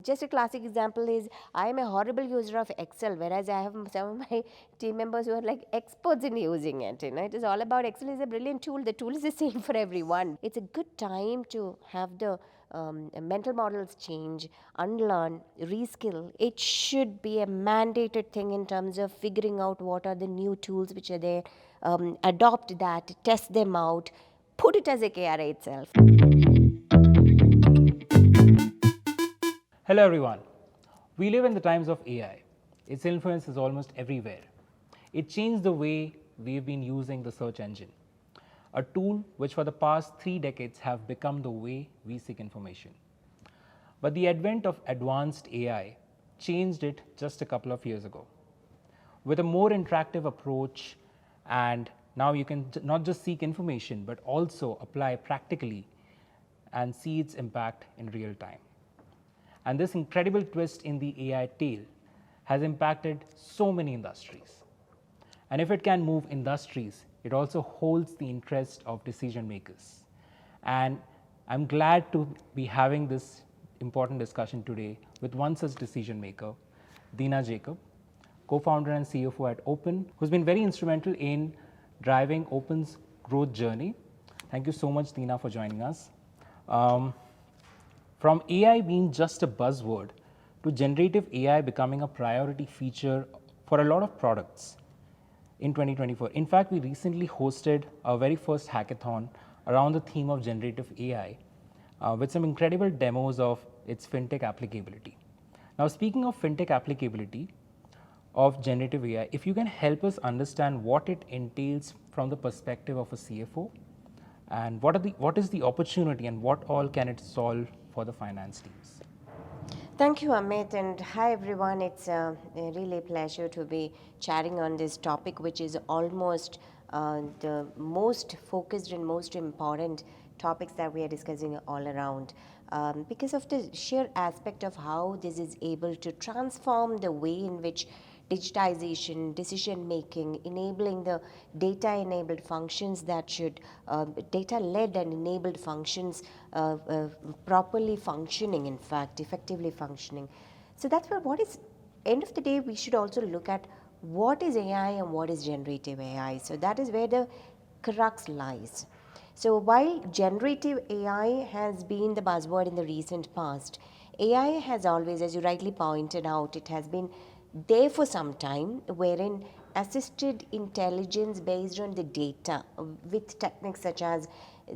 Just a classic example is I am a horrible user of Excel, whereas I have some of my team members who are like experts in using it. It is all about Excel is a brilliant tool. The tool is the same for everyone. It's a good time to have the mental models change, unlearn, reskill. It should be a mandated thing in terms of figuring out what are the new tools which are there, adopt that, test them out, put it as a KRA itself. Hello everyone. We live in the times of AI. Its influence is almost everywhere. It changed the way we've been using the search engine, a tool which for the past 3 decades have become the way we seek information. But the advent of advanced AI changed it just a couple of years ago. With a more interactive approach, and now you can not just seek information but also apply practically and see its impact in real time. And this incredible twist in the AI tale has impacted so many industries. And if it can move industries, it also holds the interest of decision makers. And I'm glad to be having this important discussion today with one such decision maker, Deena Jacob, co-founder and CFO at Open, who's been very instrumental in driving Open's growth journey. Thank you so much, Deena, for joining us. From AI being just a buzzword to generative AI becoming a priority feature for a lot of products in 2024. In fact, we recently hosted our very first hackathon around the theme of generative AI with some incredible demos of its FinTech applicability. Now, speaking of FinTech applicability of generative AI, if you can help us understand what it entails from the perspective of a CFO, and what is the opportunity and what all can it solve for the finance teams? Thank you, Amit, and hi everyone. It's a really pleasure to be chatting on this topic, which is almost the most focused and most important topics that we are discussing all around. Because of the sheer aspect of how this is able to transform the way in which digitization, decision making, enabling the data enabled functions that should, data led and enabled functions properly functioning, in fact, effectively functioning. So that's where what is, end of the day, we should also look at what is AI and what is generative AI. So that is where the crux lies. So while generative AI has been the buzzword in the recent past, AI has always, as you rightly pointed out, it has been there for some time, wherein assisted intelligence based on the data with techniques such as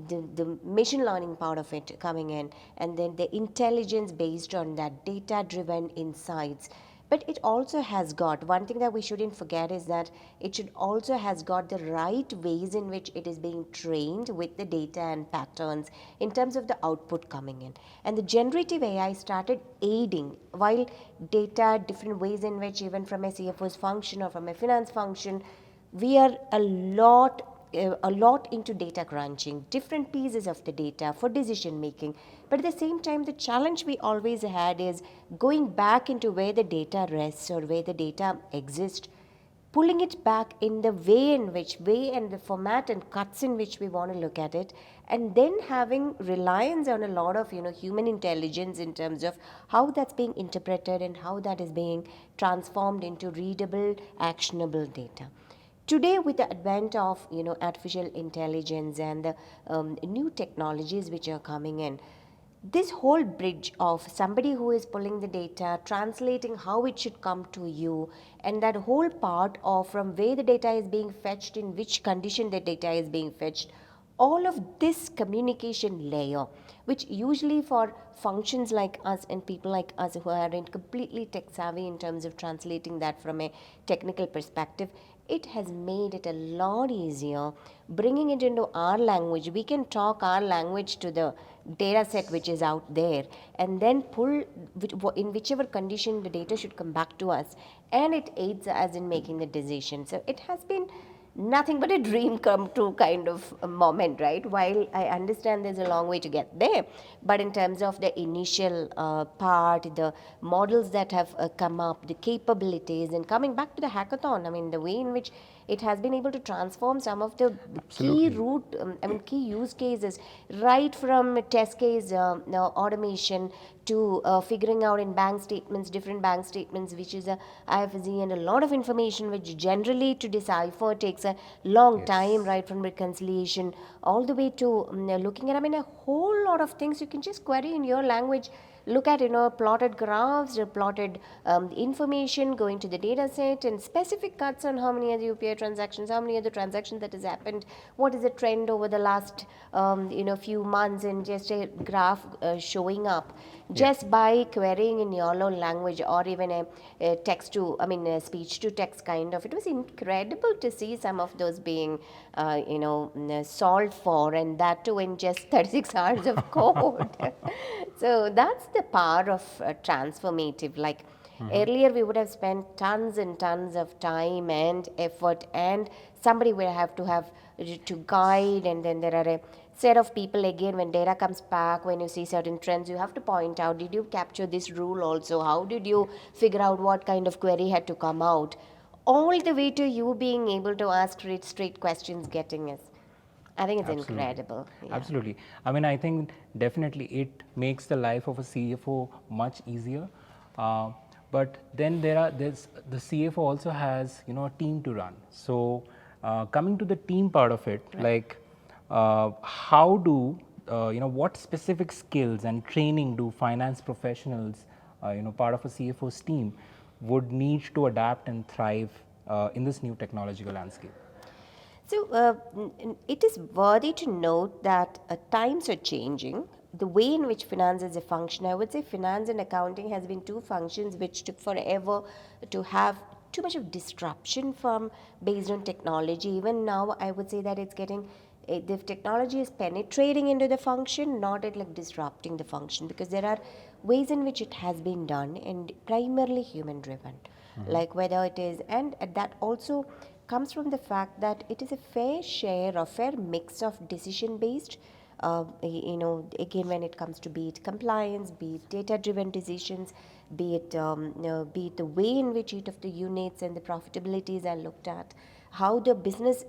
the machine learning part of it coming in, and then the intelligence based on that data driven insights. But it also has got one thing that we shouldn't forget is that it should also has got the right ways in which it is being trained with the data and patterns in terms of the output coming in. And the generative AI started aiding while data, different ways in which even from a CFO's function or from a finance function, we are a lot into data crunching, different pieces of the data for decision making. But at the same time, the challenge we always had is going back into where the data rests or where the data exists, pulling it back in the way in which way and the format and cuts in which we want to look at it, and then having reliance on a lot of human intelligence in terms of how that's being interpreted and how that is being transformed into readable, actionable data. Today, with the advent of artificial intelligence and the new technologies which are coming in, this whole bridge of somebody who is pulling the data, translating how it should come to you, and that whole part of from where the data is being fetched, in which condition the data is being fetched, all of this communication layer, which usually for functions like us and people like us who aren't completely tech savvy in terms of translating that from a technical perspective, it has made it a lot easier bringing it into our language. We can talk our language to the data set which is out there and then pull in whichever condition the data should come back to us, and it aids us in making the decision. So it has been nothing but a dream come true kind of a moment, right? While I understand there's a long way to get there, but in terms of the initial part, the models that have come up, the capabilities, and coming back to the hackathon, I mean, the way in which It has been able to transform some of the Absolutely. key use cases, right from test case automation to figuring out in bank statements, different bank statements, which is a IFSC, and a lot of information which generally to decipher takes a long time, Yes. right from reconciliation all the way to looking at, I mean, a whole lot of things you can just query in your language. Look at, plotted graphs or plotted information, going to the data set and specific cuts on how many are the UPI transactions, how many are the transactions that has happened, what is the trend over the last few months, and just a graph showing up Yeah. just by querying in your own language, or even a text to, I mean, a speech to text kind of. It was incredible to see some of those being solved for, and that too in just 36 hours of code. So that's the power of transformative. Like earlier, we would have spent tons and tons of time and effort, and somebody will have to guide, and then there are a set of people again. When data comes back, when you see certain trends, you have to point out, did you capture this rule also? How did you figure out what kind of query had to come out? All the way to you being able to ask straight questions, getting it. I think it's Absolutely. incredible. Yeah. Absolutely. I mean, I think definitely it makes the life of a CFO much easier. Uh, but then there's the CFO also has, a team to run. So coming to the team part of it, Right. like how do, what specific skills and training do finance professionals, part of a CFO's team would need to adapt and thrive in this new technological landscape? So, it is worthy to note that times are changing. The way in which finance is a function, I would say finance and accounting has been two functions which took forever to have too much of disruption from based on technology. Even now, I would say that it's getting the technology is penetrating into the function, not at like disrupting the function, because there are ways in which it has been done and primarily human driven, like whether it is, and that also comes from the fact that it is a fair share or fair mix of decision based, again when it comes to be it compliance, be it data driven decisions, be it the way in which each of the units and the profitabilities are looked at, how the business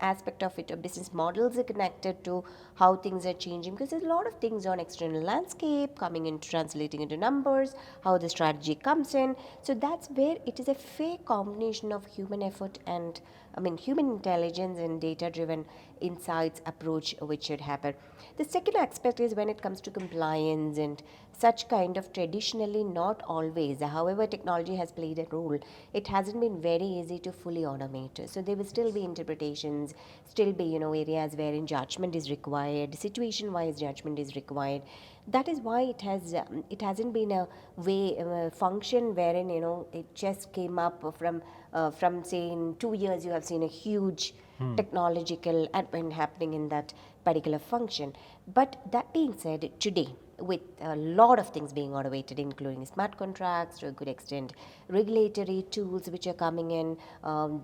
aspect of it, or business models are connected to how things are changing, because there's a lot of things on external landscape coming in, translating into numbers, how the strategy comes in. So that's where it is a fair combination of human effort and, I mean, human intelligence and data driven insights approach which should happen. The second aspect is when it comes to compliance and such kind of, traditionally not always, however technology has played a role, it hasn't been very easy to fully automate. So there will still be interpretations, still be areas wherein judgment is required, situation wise judgment is required. That is why it hasn't been a way function wherein it just came up from say in 2 years you have seen a huge technological advent happening in that particular function. But that being said, today, with a lot of things being automated, including smart contracts, to a good extent, regulatory tools which are coming in,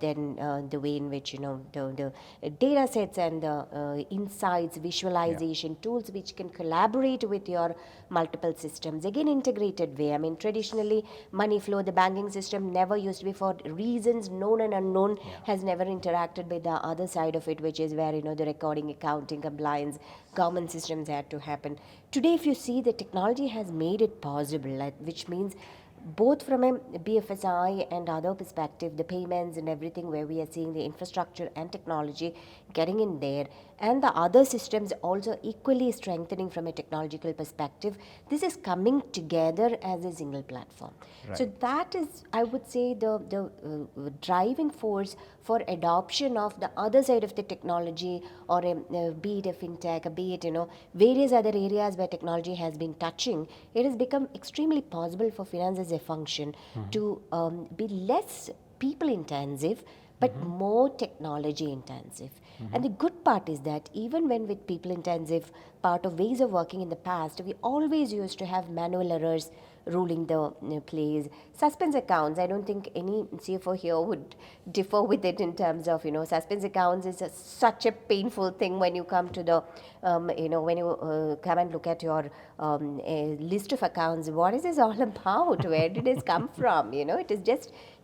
then the way in which the data sets and the insights, visualization tools which can collaborate with your multiple systems. Again, integrated way. I mean, traditionally, money flow, the banking system never used to be, for reasons known and unknown, has never interacted with the other side of it, which is where the recording, accounting, compliance, government systems had to happen. Today, if you see, the technology has made it possible, which means both from a BFSI and other perspective, the payments and everything, where we are seeing the infrastructure and technology getting in there, and the other systems also equally strengthening from a technological perspective. This is coming together as a single platform. So Right. that is, I would say, the driving force for adoption of the other side of the technology, or be it a fintech, be it various other areas where technology has been touching. It has become extremely possible for finance as a function to be less people intensive but more technology intensive. And the good part is that even when with people intensive part of ways of working in the past, we always used to have manual errors ruling the plays. Suspense accounts, I don't think any CFO here would differ with it in terms of, suspense accounts is such a painful thing when you come to the, when you come and look at your list of accounts. What is this all about? Where did this come from? It is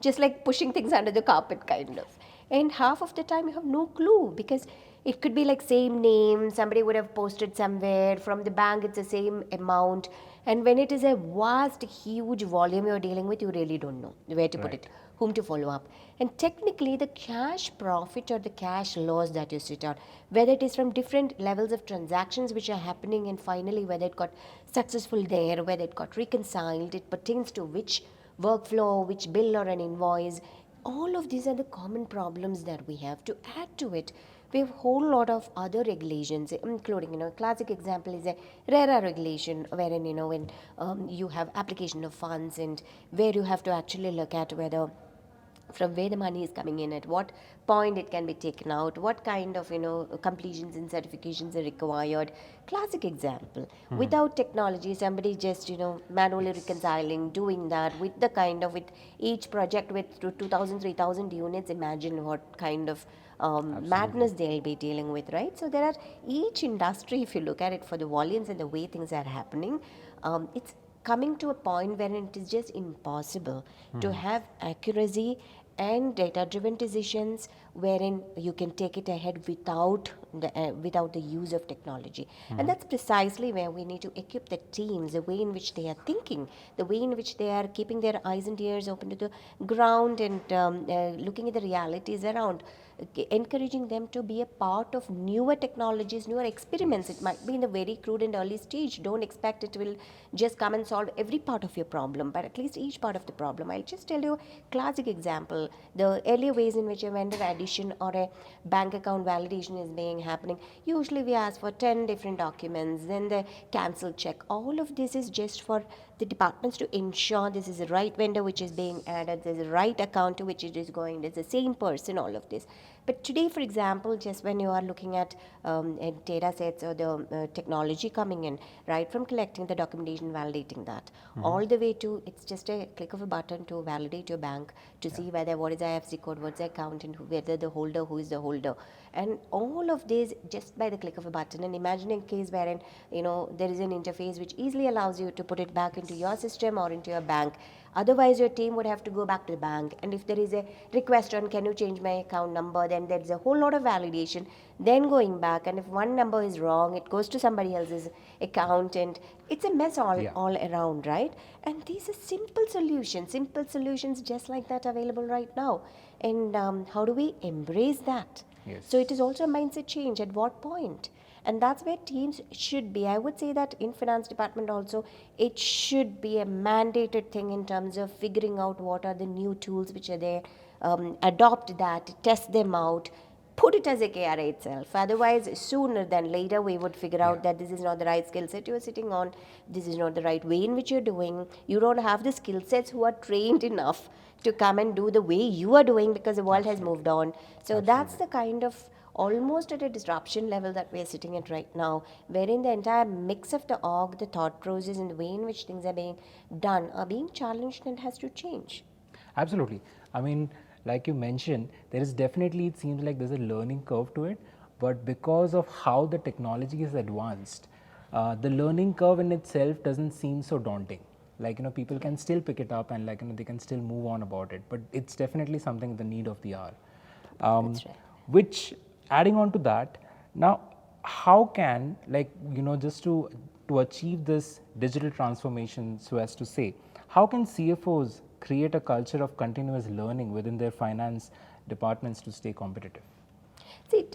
just like pushing things under the carpet kind of. and half of the time you have no clue, because it could be like same name, somebody would have posted somewhere, from the bank it's the same amount, and when it is a vast huge volume you're dealing with, you really don't know where to put Right. it, whom to follow up. And technically the cash profit or the cash loss that you sit on, whether it is from different levels of transactions which are happening, and finally whether it got successful there, whether it got reconciled, it pertains to which workflow, which bill or an invoice. All of these are the common problems that we have. To add to it, we have a whole lot of other regulations, including, classic example is a RERA regulation, wherein, when you have application of funds, and where you have to actually look at whether from where the money is coming in, at what point it can be taken out, what kind of completions and certifications are required. Classic example, without technology, somebody just manually Yes. reconciling, doing that with the kind of, with each project with 2000 3000 units, imagine what kind of Absolutely. madness they'll be dealing with, right? So there are, each industry, if you look at it, for the volumes and the way things are happening, it's coming to a point where it is just impossible to have accuracy and data driven decisions wherein you can take it ahead without the use of technology. And that's precisely where we need to equip the teams, the way in which they are thinking, the way in which they are keeping their eyes and ears open to the ground, and looking at the realities around, encouraging them to be a part of newer technologies, newer experiments. It might Yes. be in the very crude and early stage. Don't expect it will just come and solve every part of your problem, but at least each part of the problem. I'll just tell you a classic example. The earlier ways in which a vendor addition or a bank account validation is being happening, usually we ask for 10 different documents, then the cancel check. All of this is just for the departments to ensure this is the right vendor which is being added, there's the right account to which it is going, there's the same person, all of this. But today, for example, just when you are looking at data sets or the technology coming in, right from collecting the documentation, validating that, all the way to, it's just a click of a button to validate your bank, to Yeah. see whether what is the IFSC code, what's the account, and whether the holder, who is the holder. And all of this just by the click of a button. And imagine a case wherein, there is an interface which easily allows you to put it back into your system or into your bank. Otherwise, your team would have to go back to the bank. And if there is a request on, can you change my account number, then there's a whole lot of validation. Then going back, and if one number is wrong, it goes to somebody else's account, and it's a mess Yeah. all around, right? And these are simple solutions just like that available right now. And how do we embrace that? So it is Yes. also a mindset change. At what point? And that's where teams should be. I would say that in finance department also, it should be a mandated thing in terms of figuring out what are the new tools which are there, adopt that, test them out, put it as a KRA itself. Otherwise, sooner than later, we would figure Yeah. out that this is not the right skill set you're sitting on, this is not the right way in which you're doing. You don't have the skill sets who are trained enough to come and do the way you are doing, because the world has Absolutely. moved on. So that's Absolutely. the kind of almost at a disruption level that we're sitting at right now, wherein the entire mix of the org, the thought process, and the way in which things are being done are being challenged and has to change. Absolutely. I mean, like you mentioned, there is definitely, it seems like there's a learning curve to it, but because of how the technology is advanced, the learning curve in itself doesn't seem so daunting. Like, people can still pick it up and, like, they can still move on about it, but it's definitely something the need of the hour. That's right. Which, adding on to that, now, how can, like, just to achieve this digital transformation, so as to say, how can CFOs create a culture of continuous learning within their finance departments to stay competitive? See,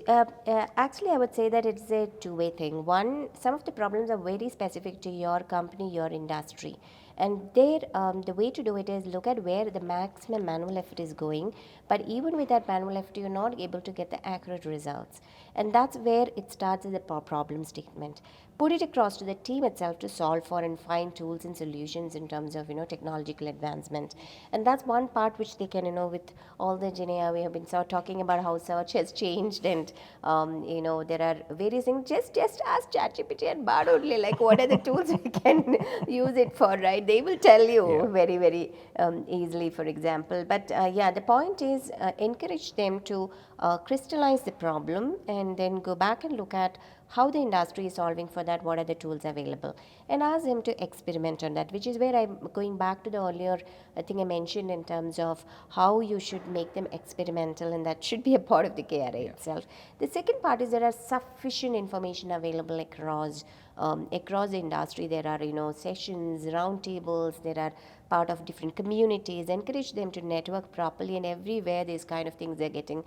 actually, I would say that it's a two-way thing. One, some of the problems are very specific to your company, your industry. And there, the way to do it is look at where the maximum manual effort is going. But even with that manual effort, you're not able to get the accurate results. And that's where it starts as a problem statement. Put it across to the team itself to solve for and find tools and solutions in terms of technological advancement. And that's one part which they can, with all the GenAI, we have been sort of talking about how search has changed, and there are various things. Just ask ChatGPT and Bard only, like what are the tools we can use it for, right? They will tell Yeah. you very easily, for example. But yeah, the point is encourage them to crystallize the problem and then go back and look at how the industry is solving for that, what are the tools available, and ask them to experiment on that, which is where I'm going back to the earlier thing I mentioned in terms of how you should make them experimental, and that should be a part of the KRA itself. The second part is there are sufficient information available across the industry. There are sessions, roundtables, there are part of different communities. Encourage them to network properly, and everywhere these kind of things are getting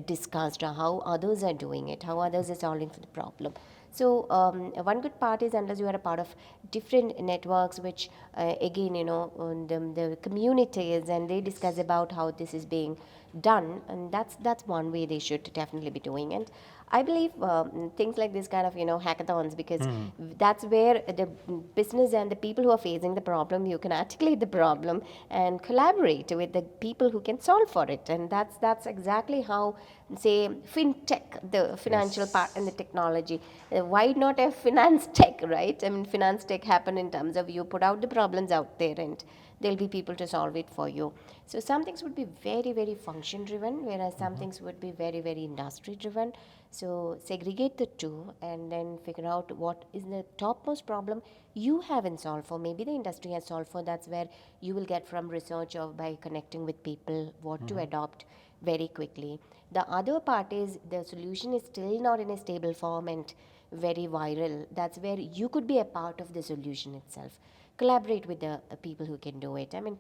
discussed, or how others are doing it, how others are solving for the problem. So one good part is, unless you are a part of different networks, which again the communities, and they discuss about how this is being done, and that's one way they should definitely be doing. And I believe things like this kind of hackathons, because that's where the business and the people who are facing the problem, you can articulate the problem and collaborate with the people who can solve for it. And that's exactly how, say, FinTech, the financial part and the technology. Why not a finance tech, right? I mean, finance tech happen in terms of you put out the problems out there, and there'll be people to solve it for you. So some things would be very, very function driven, whereas some things would be very, very industry driven. So segregate the two, and then figure out what is the topmost problem you haven't solved for. Maybe the industry has solved for. That's where you will get from research, or by connecting with people, what to adopt very quickly. The other part is the solution is still not in a stable form and very viral. That's where you could be a part of the solution itself. Collaborate with the people who can do it. I mean,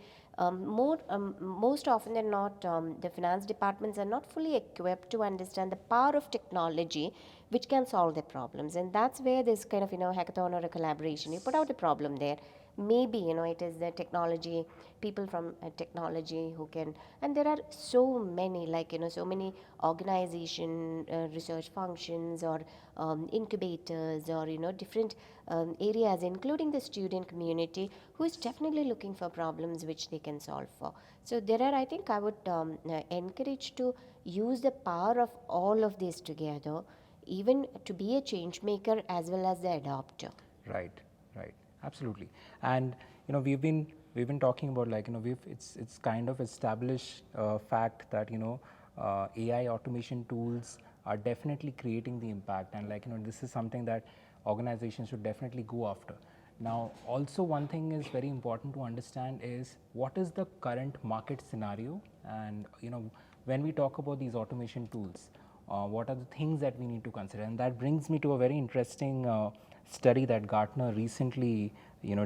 most often than not, the finance departments are not fully equipped to understand the power of technology, which can solve their problems. And that's where this kind of hackathon or a collaboration, you put out a problem there. Maybe it is the technology, people from technology who can, and there are so many, like so many organization research functions, or incubators, or different areas, including the student community, who is definitely looking for problems which they can solve for. So there are, I think I would encourage to use the power of all of this together, even to be a change maker as well as the adopter. Right, right, absolutely. And we've been talking about, like it's kind of established fact that AI automation tools are definitely creating the impact, and this is something that organizations should definitely go after. Now, also one thing is very important to understand is what is the current market scenario, and when we talk about these automation tools, what are the things that we need to consider. And that brings me to a very interesting study that Gartner recently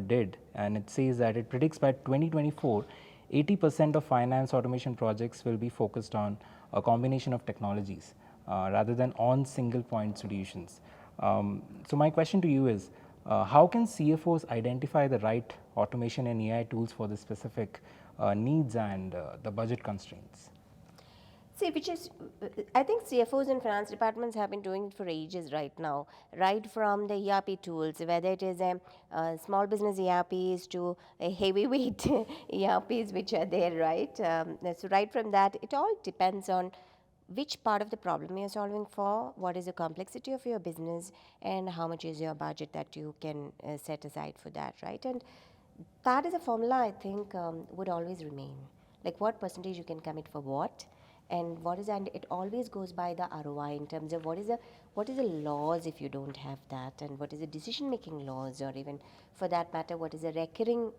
did, and it says that it predicts by 2024 80% of finance automation projects will be focused on a combination of technologies rather than on single point solutions. So my question to you is, how can CFOs identify the right automation and AI tools for the specific needs and the budget constraints? See, which is, I think CFOs and finance departments have been doing it for ages right now, right from the ERP tools, whether it is a small business ERPs to a heavyweight ERPs which are there, right? So right from that, it all depends on which part of the problem you're solving for, what is the complexity of your business, and how much is your budget that you can set aside for that, right? And that is a formula I think would always remain. Like what percentage you can commit for what, and what is, and it always goes by the ROI in terms of what is the laws if you don't have that, and what is the decision making laws, or even for that matter, what is the recurring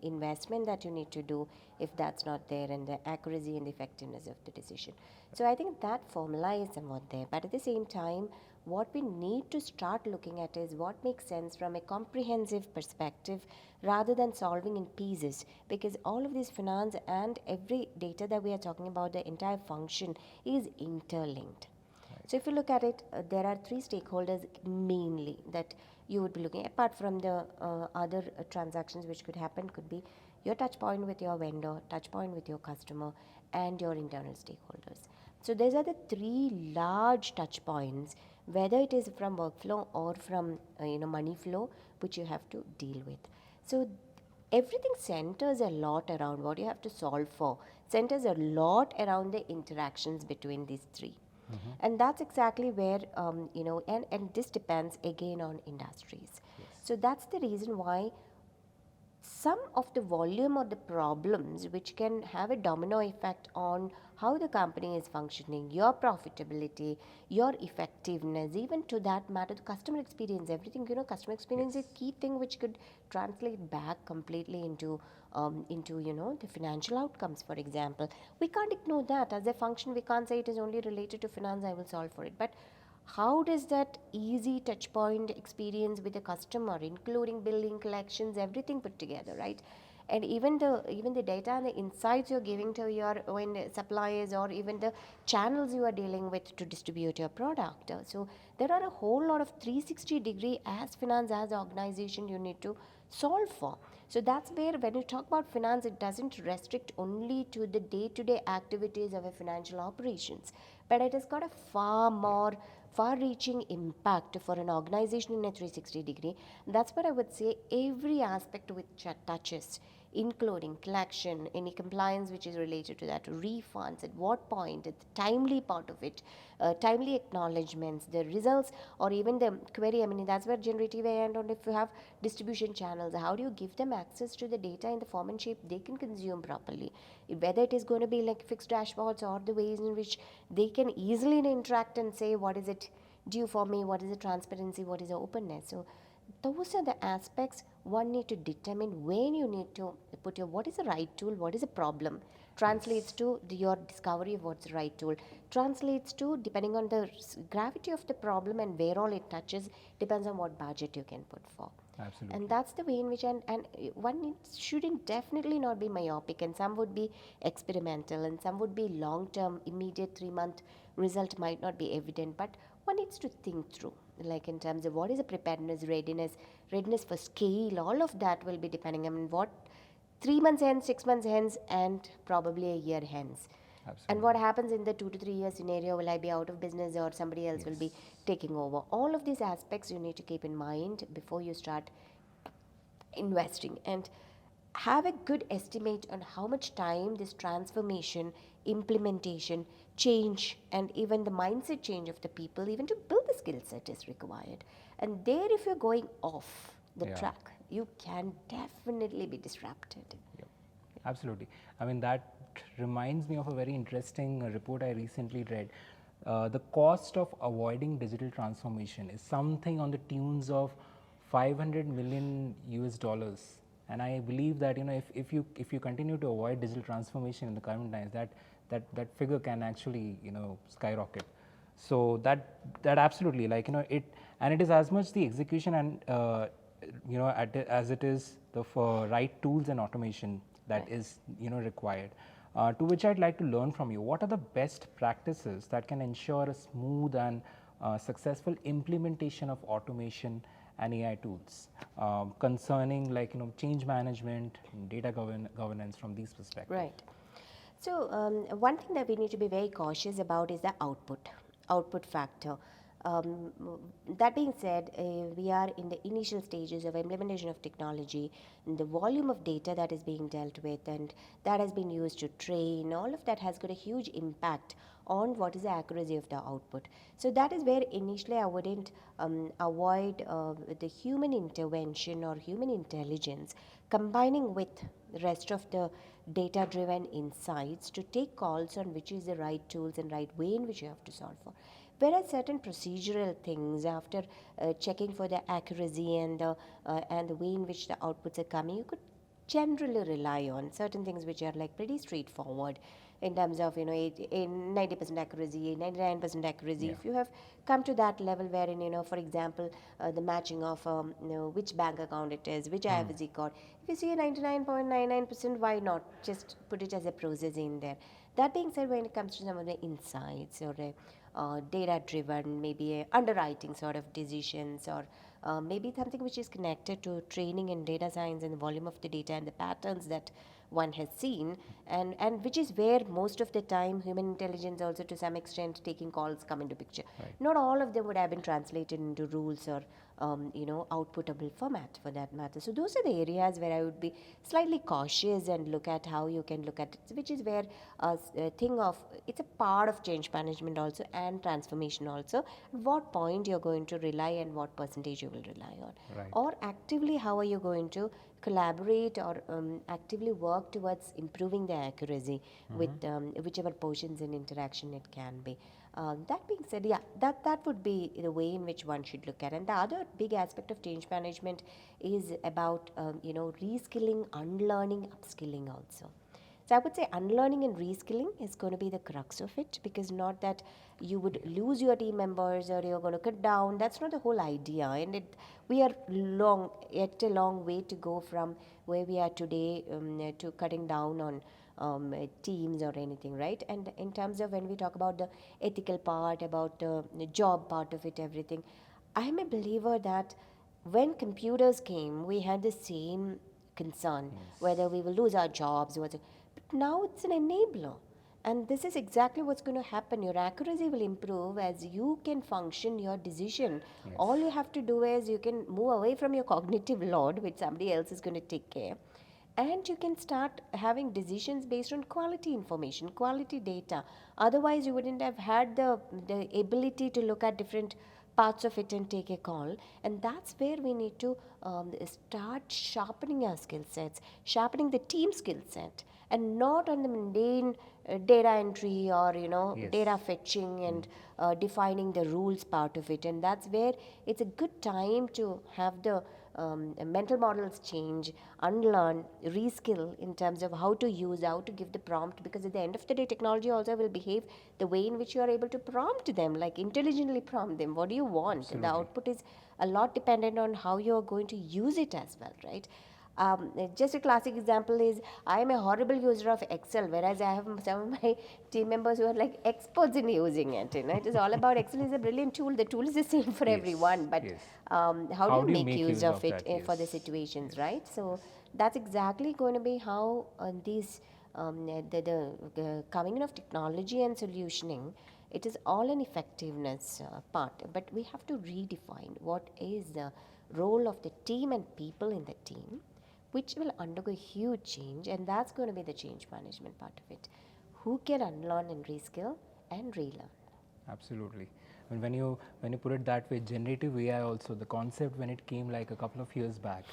investment that you need to do if that's not there, and the accuracy and the effectiveness of the decision. So I think that formula is somewhat there, but at the same time, what we need to start looking at is what makes sense from a comprehensive perspective rather than solving in pieces, because all of this finance and every data that we are talking about, the entire function is interlinked. So if you look at it, there are three stakeholders mainly that you would be looking at, apart from the other transactions which could happen, could be your touch point with your vendor, touch point with your customer, and your internal stakeholders. So these are the three large touch points, whether it is from workflow or from money flow, which you have to deal with. So everything centers a lot around what you have to solve for, centers a lot around the interactions between these three. And that's exactly where, and this depends again on industries. Yes. So that's the reason why some of the volume or the problems which can have a domino effect on how the company is functioning, your profitability, your effectiveness, even to that matter, the customer experience, everything, customer experience is Yes. a key thing which could translate back completely into the financial outcomes, for example. We can't ignore that as a function. We can't say it is only related to finance, I will solve for it. But how does that easy touch point experience with the customer, including billing, collections, everything put together, right? And even the data and the insights you're giving to your when suppliers, or even the channels you are dealing with to distribute your product. So there are a whole lot of 360-degree as finance as organization you need to solve for. So that's where when you talk about finance, it doesn't restrict only to the day-to-day activities of a financial operations, but it has got a far more far-reaching impact for an organization in a 360-degree. That's what I would say. Every aspect which it touches, including collection, any compliance which is related to that, refunds, at what point, at the timely part of it, timely acknowledgements, the results, or even the query. I mean, that's where generative AI, and if you have distribution channels, how do you give them access to the data in the form and shape they can consume properly? Whether it is going to be like fixed dashboards, or the ways in which they can easily interact and say, what is it due for me, what is the transparency, what is the openness. So those are the aspects one need to determine when you need to put your what is the right tool, what is the problem, translates Yes. to your discovery of what's the right tool, translates to, depending on the gravity of the problem and where all it touches, depends on what budget you can put for. And Absolutely. that's the way in which, and one shouldn't definitely not be myopic, and some would be experimental, and some would be long term, immediate 3-month result might not be evident, but one needs to think through, like in terms of what is a preparedness, readiness for scale. All of that will be depending. I mean, what 3 months hence, 6 months hence, and probably a year hence. And what Absolutely. happens in the 2 to 3 year scenario? Will I be out of business, or somebody else will be Yes. taking over? All of these aspects you need to keep in mind before you start investing, and have a good estimate on how much time this transformation, implementation, change, and even the mindset change of the people, even to build the skill set, is required. And there, if you're going off the Yeah. track, you can definitely be disrupted. Yep. Absolutely. I mean, that reminds me of a very interesting report I recently read. The cost of avoiding digital transformation is something on the tunes of 500 million US dollars. And I believe that if you continue to avoid digital transformation in the current times, that figure can actually skyrocket. So that absolutely, like it, and it is as much the execution and as it is the right tools and automation that Right. is required. To which I'd like to learn from you, what are the best practices that can ensure a smooth and successful implementation of automation and AI tools, concerning like change management, data governance from these perspectives. Right. So, one thing that we need to be very cautious about is the output factor. Um, that being said, we are in the initial stages of implementation of technology, and the volume of data that is being dealt with and that has been used to train, all of that has got a huge impact on what is the accuracy of the output. So that is where initially I wouldn't avoid the human intervention or human intelligence, combining with the rest of the data driven insights to take calls on which is the right tools and right way in which you have to solve for. Whereas certain procedural things, after checking for the accuracy and the way in which the outputs are coming, you could generally rely on certain things which are like pretty straightforward in terms of 90% accuracy, 99% accuracy. Yeah. If you have come to that level wherein, for example, the matching of which bank account it is, which IFSC code, if you see a 99.99%, why not just put it as a process in there? That being said, when it comes to some of the insights, or data driven, maybe a underwriting sort of decisions, or maybe something which is connected to training and data science and the volume of the data and the patterns that one has seen, and which is where most of the time human intelligence also to some extent taking calls come into picture. Right. Not all of them would have been translated into rules or outputable format for that matter. So those are the areas where I would be slightly cautious and look at how you can look at it, which is where a thing of it's a part of change management also and transformation also. At what point you're going to rely and what percentage you will rely on, Right. or actively how are you going to collaborate or actively work towards improving the accuracy with whichever portions in interaction it can be. That being said, yeah, that would be the way in which one should look at it. And the other big aspect of change management is about reskilling, unlearning, upskilling also. So I would say unlearning and reskilling is going to be the crux of it, because not that you would lose your team members or you're going to cut down. That's not the whole idea. And we are yet a long way to go from where we are today to cutting down on teams or anything, right? And in terms of when we talk about the ethical part, about the job part of it, everything, I'm a believer that when computers came, we had the same concern whether we will lose our jobs. But now it's an enabler. And this is exactly what's going to happen. Your accuracy will improve as you can function your decision. All you have to do is you can move away from your cognitive load, which somebody else is going to take care, and you can start having decisions based on quality information, quality data. Otherwise you wouldn't have had the ability to look at different parts of it and take a call. And that's where we need to start sharpening our skill sets, sharpening the team skill set, and not on the mundane data entry or data fetching and defining the rules part of it. And that's where it's a good time to have the mental models change, unlearn, reskill in terms of how to use, how to give the prompt, because at the end of the day, technology also will behave the way in which you are able to prompt them, like intelligently prompt them. What do you want? Absolutely. The output is a lot dependent on how you are going to use it as well, right? Just a classic example is I am a horrible user of Excel, whereas I have some of my team members who are like experts in using it. It is all about Excel is a brilliant tool. The tool is the same for everyone, but how do you make use of it for the situations, right? So that's exactly going to be how these the coming in of technology and solutioning. It is all an effectiveness part, but we have to redefine what is the role of the team and people in the team, which will undergo huge change, and that's going to be the change management part of it. Who can unlearn and reskill and relearn? Absolutely. And when you put it that way, generative AI also, the concept when it came like a couple of years back,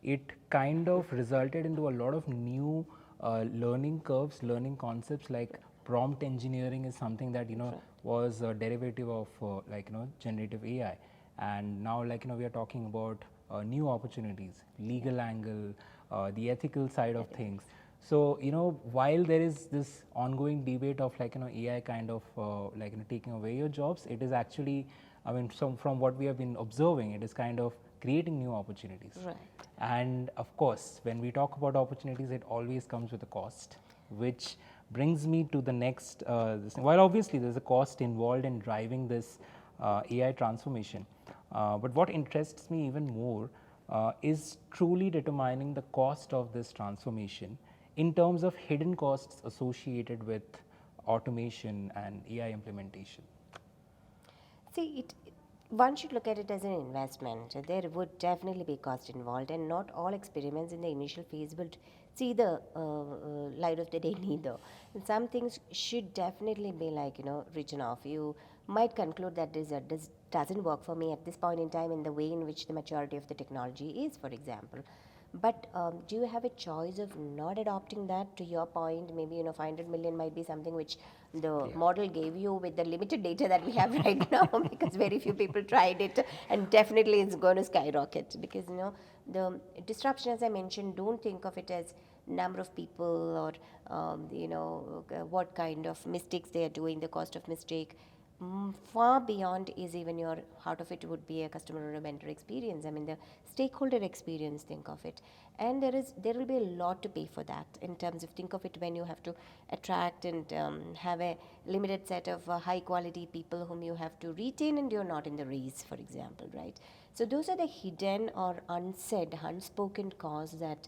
it kind of resulted into a lot of new learning curves, learning concepts. Like prompt engineering is something that was a derivative of generative AI, and now we are talking about new opportunities, legal angle, the ethical side of things. So while there is this ongoing debate of AI kind of taking away your jobs, it is actually, I mean, from what we have been observing, it is kind of creating new opportunities. Right. And of course, when we talk about opportunities, it always comes with a cost, which brings me to the next. While obviously there's a cost involved in driving this AI transformation, but what interests me even more is truly determining the cost of this transformation in terms of hidden costs associated with automation and AI implementation. See, one should look at it as an investment. There would definitely be cost involved, and not all experiments in the initial phase will see the light of the day neither. And some things should definitely be written off. You might conclude that this doesn't work for me at this point in time in the way in which the maturity of the technology is, for example. But do you have a choice of not adopting that? To your point, maybe 500 million might be something which the model gave you with the limited data that we have right now, because very few people tried it, and definitely it's going to skyrocket, because the disruption, as I mentioned, don't think of it as number of people or what kind of mistakes they are doing, the cost of mistake. Far beyond is even your heart of it would be a customer or a vendor experience. I mean, the stakeholder experience, think of it. And there will be a lot to pay for that, in terms of, think of it when you have to attract and have a limited set of high quality people whom you have to retain, and you're not in the race, for example, right? So those are the hidden or unsaid, unspoken costs that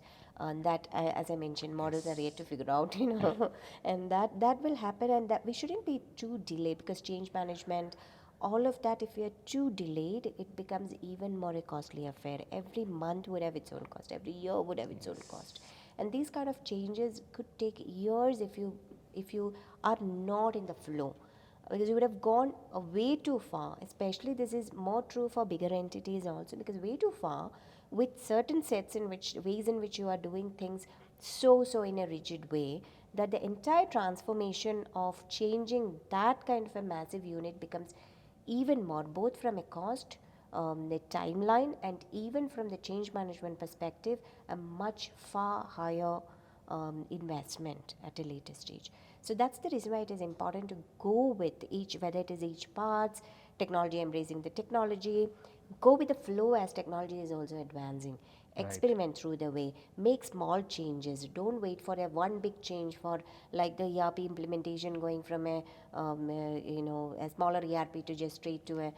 as I mentioned, models are yet to figure out, and that will happen, and that we shouldn't be too delayed, because change management, all of that, if we are too delayed, it becomes even more a costly affair. Every month would have its own cost. Every year would have its own cost, and these kind of changes could take years if you are not in the flow, because you would have gone way too far. Especially this is more true for bigger entities also, because way too far with certain sets in which ways in which you are doing things so in a rigid way that the entire transformation of changing that kind of a massive unit becomes even more, both from a cost, the timeline, and even from the change management perspective, a much far higher investment at a later stage. So that's the reason why it is important to go with each, whether it is each parts, technology embracing the technology, go with the flow as technology is also advancing. Right. Experiment through the way, make small changes. Don't wait for a one big change for like the ERP implementation going from a smaller ERP to just straight to a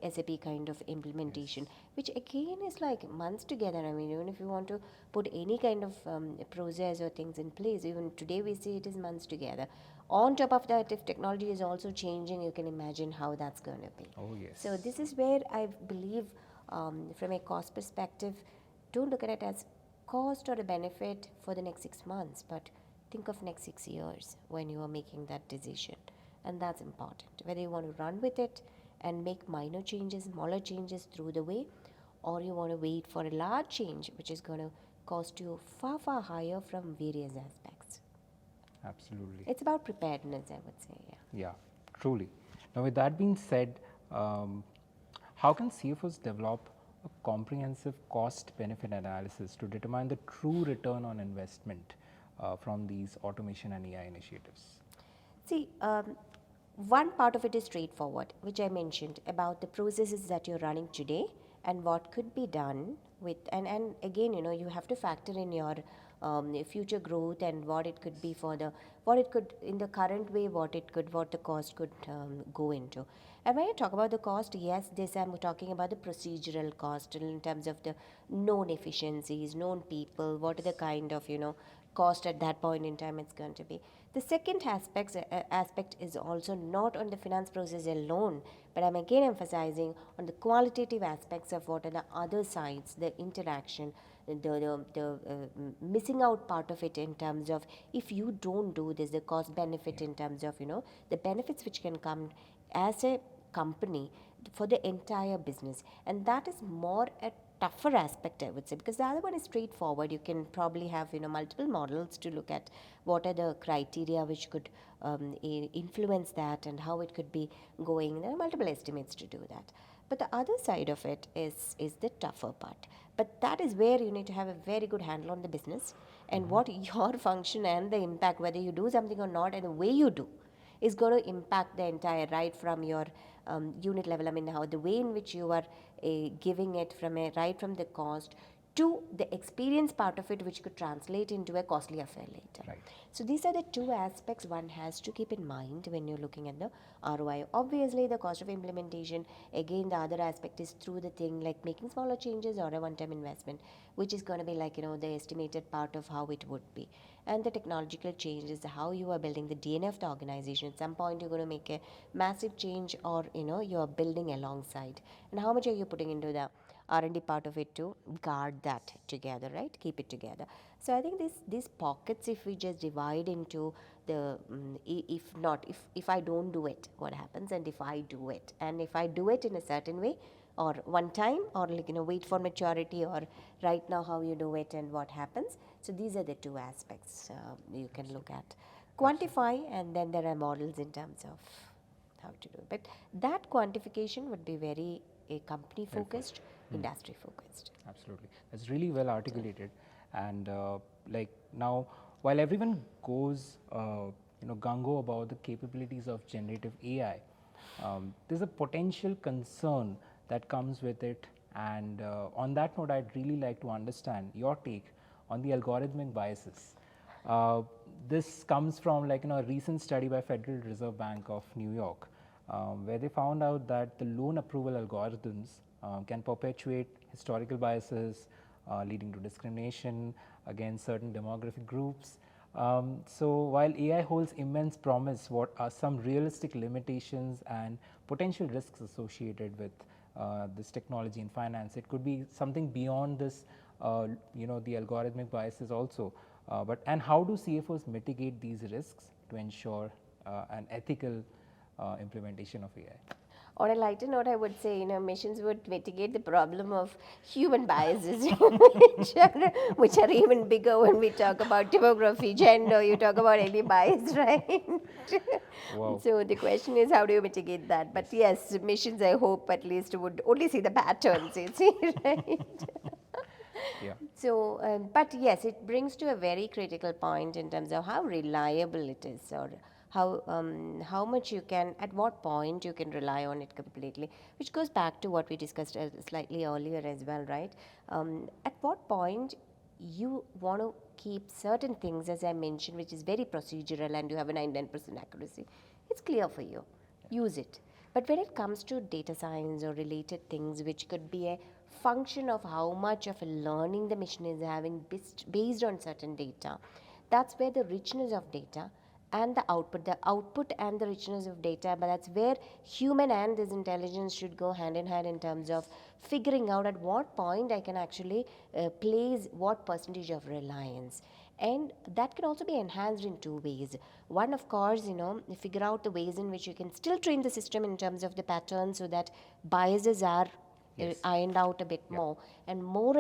SAP kind of implementation, which again is like months together. I mean, even if you want to put any kind of process or things in place, even today we see it is months together. On top of that, if technology is also changing, you can imagine how that's going to be. Oh, yes. So this is where I believe, from a cost perspective, don't look at it as cost or a benefit for the next 6 months, but think of next 6 years when you are making that decision. And that's important. Whether you want to run with it and make minor changes, smaller changes through the way, or you want to wait for a large change which is going to cost you far higher from various aspects. Absolutely. It's about preparedness, I would say. Yeah. Yeah, truly. Now, with that being said, how can CFOs develop a comprehensive cost benefit analysis to determine the true return on investment from these automation and AI initiatives? See, one part of it is straightforward, which I mentioned about the processes that you're running today and what could be done with, and again, you have to factor in your future growth and what it could be for the, what it could in the current way, what the cost could go into. And when I talk about the cost, yes, this I'm talking about the procedural cost in terms of the known efficiencies, known people, what are the kind of, cost at that point in time it's going to be. The second aspect is also not on the finance process alone, but I'm again emphasizing on the qualitative aspects of what are the other sides, the interaction, the missing out part of it in terms of if you don't do this, the cost benefit in terms of, the benefits which can come as a company for the entire business. And that is more a tougher aspect, I would say, because the other one is straightforward. You can probably have multiple models to look at what are the criteria which could influence that and how it could be going. There are multiple estimates to do that. But the other side of it is the tougher part. But that is where you need to have a very good handle on the business and what your function and the impact, whether you do something or not, and the way you do is going to impact the entire, right from your unit level. I mean, how the way in which you are giving it from a right from the cost to the experience part of it, which could translate into a costly affair later. Right. So these are the two aspects one has to keep in mind when you're looking at the ROI. Obviously, the cost of implementation, again, the other aspect is through the thing like making smaller changes or a one-time investment, which is going to be like, the estimated part of how it would be. And the technological change is how you are building the DNA of the organization. At some point, you're going to make a massive change, or, you're building alongside. And how much are you putting into the R&D part of it to guard that together, right? Keep it together. So I think these pockets, if we just divide into the, if I don't do it, what happens, and if I do it, and if I do it in a certain way, or one time, or like, wait for maturity, or right now how you do it and what happens. So these are the two aspects you can look at. Quantify, and then there are models in terms of how to do it. But that quantification would be very company focused, industry focused. Absolutely. That's really well articulated. And like now, while everyone goes, gung-ho about the capabilities of generative AI, there's a potential concern that comes with it. And on that note, I'd really like to understand your take on the algorithmic biases. This comes from a recent study by Federal Reserve Bank of New York, where they found out that the loan approval algorithms can perpetuate historical biases, leading to discrimination against certain demographic groups. So while AI holds immense promise, what are some realistic limitations and potential risks associated with this technology in finance? It could be something beyond this, the algorithmic biases also. And how do CFOs mitigate these risks to ensure an ethical implementation of AI? On a lighter note, I would say, missions would mitigate the problem of human biases, which are even bigger when we talk about demography, gender, you talk about any bias, right? Wow. So the question is, how do you mitigate that? But yes, missions, I hope at least would only see the patterns, you see, right? Yeah. So, but yes, it brings to a very critical point in terms of how reliable it is, or how much you can, at what point you can rely on it completely, which goes back to what we discussed slightly earlier as well, right? At what point you want to keep certain things, as I mentioned, which is very procedural and you have a 99% accuracy, it's clear for you. Use it. But when it comes to data science or related things, which could be a function of how much of a learning the machine is having based on certain data, that's where the richness of data and the output and the richness of data, but that's where human and this intelligence should go hand in hand in terms of figuring out at what point I can actually place what percentage of reliance. And that can also be enhanced in two ways. One, of course, figure out the ways in which you can still train the system in terms of the patterns so that biases are Yes. ironed out a bit more. And more,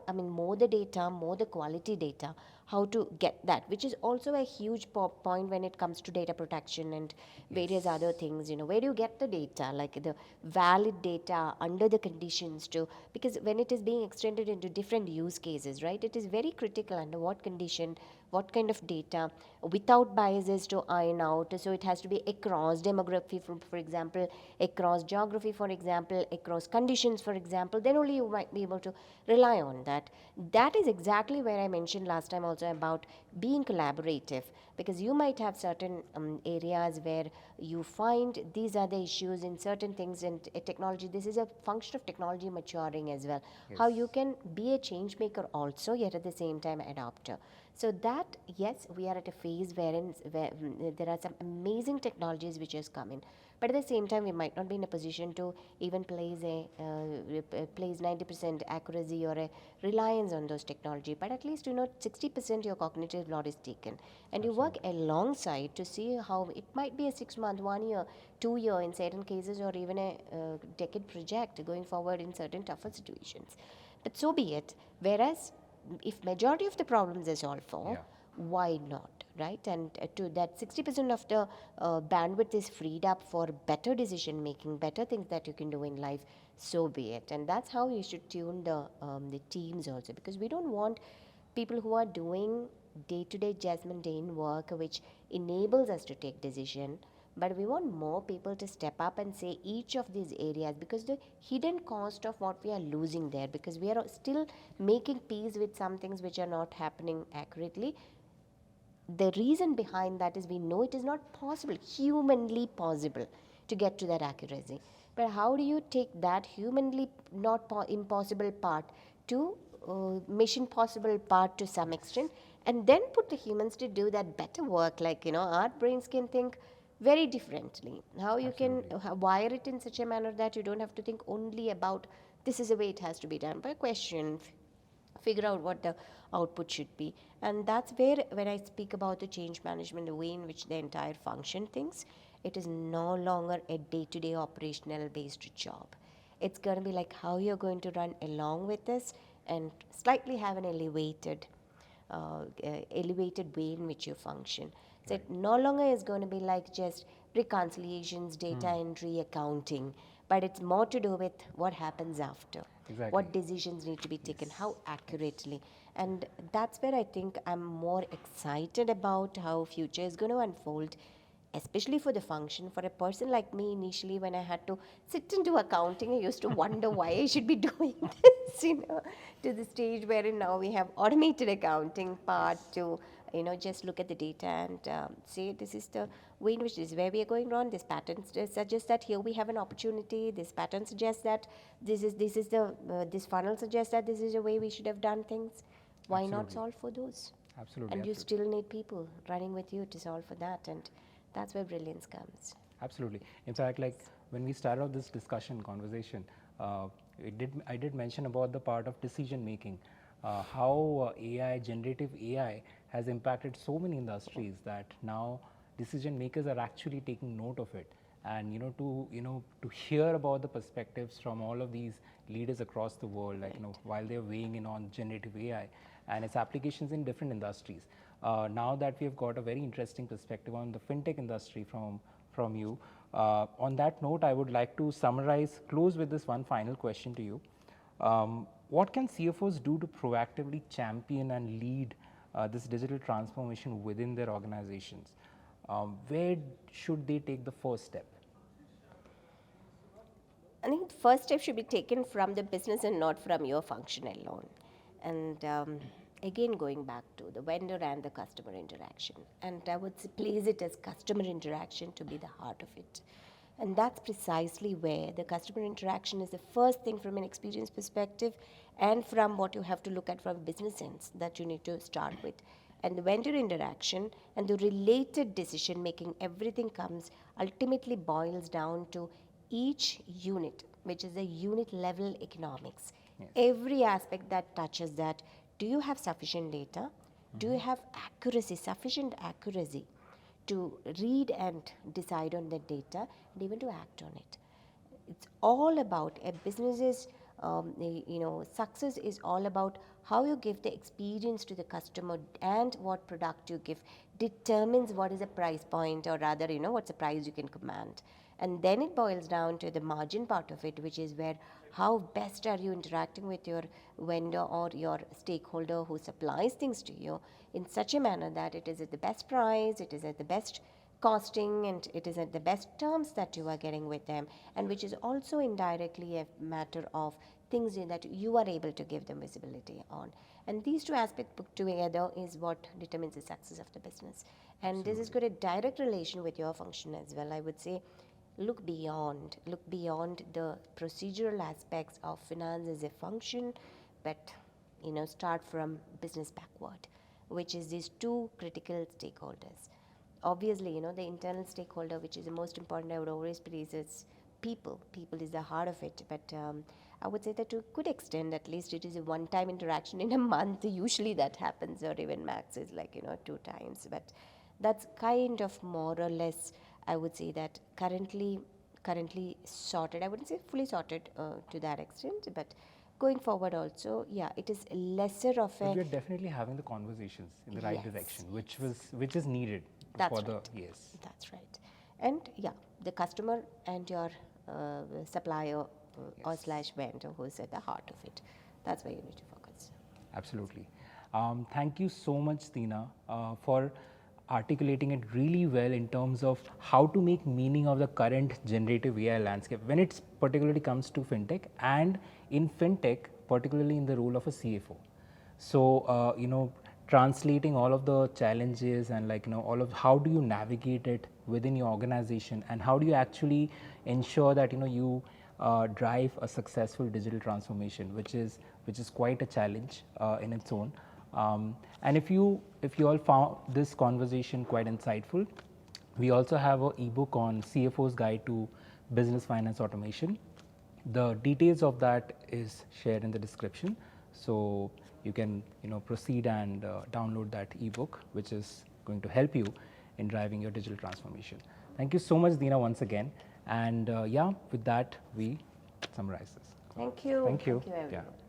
I mean, more the data, more the quality data, how to get that, which is also a huge point when it comes to data protection and various other things. Where do you get the data, like the valid data under the conditions to, because when it is being extended into different use cases, right, it is very critical under what condition, what kind of data, without biases to iron out. So it has to be across demography, for example, across geography, for example, across conditions, for example, then only you might be able to rely on that. That is exactly where I mentioned last time also about being collaborative, because you might have certain areas where you find these are the issues in certain things, and technology, this is a function of technology maturing as well. Yes. How you can be a change maker also, yet at the same time adopter. So that, yes, we are at a phase where there are some amazing technologies which has come in, but at the same time we might not be in a position to even place 90% accuracy or a reliance on those technology. But at least 60% your cognitive load is taken, and you work alongside to see how it might be a 6 month, 1 year, 2 year in certain cases, or even a decade project going forward in certain tougher situations. But so be it. Whereas if majority of the problems is solved for, Yeah. why not, right? And to that 60% of the bandwidth is freed up for better decision making, better things that you can do in life, so be it. And that's how you should tune the teams also, because we don't want people who are doing day-to-day jasmine Dane work which enables us to take decision, but we want more people to step up and say each of these areas, because the hidden cost of what we are losing there, because we are still making peace with some things which are not happening accurately. The reason behind that is we know it is not possible, humanly possible, to get to that accuracy. But how do you take that humanly not impossible part to mission possible part to some extent, and then put the humans to do that better work? Like, our brains can think very differently. How you can wire it in such a manner that you don't have to think only about this is the way it has to be done, but question, figure out what the output should be. And that's where, when I speak about the change management, the way in which the entire function thinks, it is no longer a day-to-day operational based job. It's going to be like how you're going to run along with this and slightly have an elevated way in which you function. So it no longer is going to be like just reconciliations, data entry, accounting, but it's more to do with what happens after. Exactly. What decisions need to be taken, how accurately. And that's where I think I'm more excited about how future is going to unfold, especially for the function. For a person like me, initially when I had to sit into accounting, I used to wonder why I should be doing this, to the stage wherein now we have automated accounting part to, just look at the data and say this is the way in which this is where we are going wrong. This pattern suggests that here we have an opportunity. This pattern suggests that this funnel suggests that this is the way we should have done things. Why not solve for those? Absolutely. And you still need people running with you to solve for that, and that's where brilliance comes. Absolutely. In fact, like when we started off this conversation, I did mention about the part of decision making, how AI, generative AI, has impacted so many industries that now decision makers are actually taking note of it, and to hear about the perspectives from all of these leaders across the world, like while they're weighing in on generative AI and its applications in different industries. Now that we have got a very interesting perspective on the fintech industry from you, on that note, I would like to close with this one final question to you. What can CFOs do to proactively champion and lead this digital transformation within their organizations? Where should they take the first step? I think the first step should be taken from the business and not from your function alone. And again, going back to the vendor and the customer interaction. And I would place it as customer interaction to be the heart of it. And that's precisely where the customer interaction is the first thing from an experience perspective, and from what you have to look at from business sense that you need to start with. And the vendor interaction and the related decision making, everything comes ultimately boils down to each unit, which is a unit level economics. Yes. Every aspect that touches that. Do you have sufficient data? Do you have accuracy, sufficient accuracy to read and decide on the data and even to act on it? It's all about a business's success is all about how you give the experience to the customer, and what product you give determines what is the price point, or rather what's the price you can command. And then it boils down to the margin part of it, which is where how best are you interacting with your vendor or your stakeholder who supplies things to you in such a manner that it is at the best price, it is at the best costing, and it is at the best terms that you are getting with them, and which is also indirectly a matter of things that you are able to give them visibility on. And these two aspects put together is what determines the success of the business. And this has got a direct relation with your function as well. I would say look beyond the procedural aspects of finance as a function, but start from business backward, which is these two critical stakeholders. Obviously, the internal stakeholder, which is the most important, I would always place is people. People is the heart of it. But I would say that to a good extent, at least it is a one-time interaction in a month. Usually that happens, or even max is like, 2 times. But that's kind of more or less, I would say that currently sorted. I wouldn't say fully sorted to that extent, but going forward also, yeah, it is lesser of But a... we are definitely having the conversations in the right Yes, direction, which is needed That's for right. the yes. That's right. And yeah, the customer and your supplier or slash vendor who's at the heart of it. That's where you need to focus. Absolutely. Thank you so much, Deena, for articulating it really well in terms of how to make meaning of the current generative AI landscape when it particularly comes to fintech, and in fintech, particularly in the role of a CFO. So, translating all of the challenges and all of how do you navigate it within your organization, and how do you actually ensure that you drive a successful digital transformation, which is quite a challenge in its own. And if you all found this conversation quite insightful, we also have an ebook on CFO's Guide to Business Finance Automation. The details of that is shared in the description, so you can proceed and download that ebook, which is going to help you in driving your digital transformation. Thank you so much, Deena, once again. And yeah, with that we summarize this. Thank you. Thank you. Thank you, everyone. Yeah.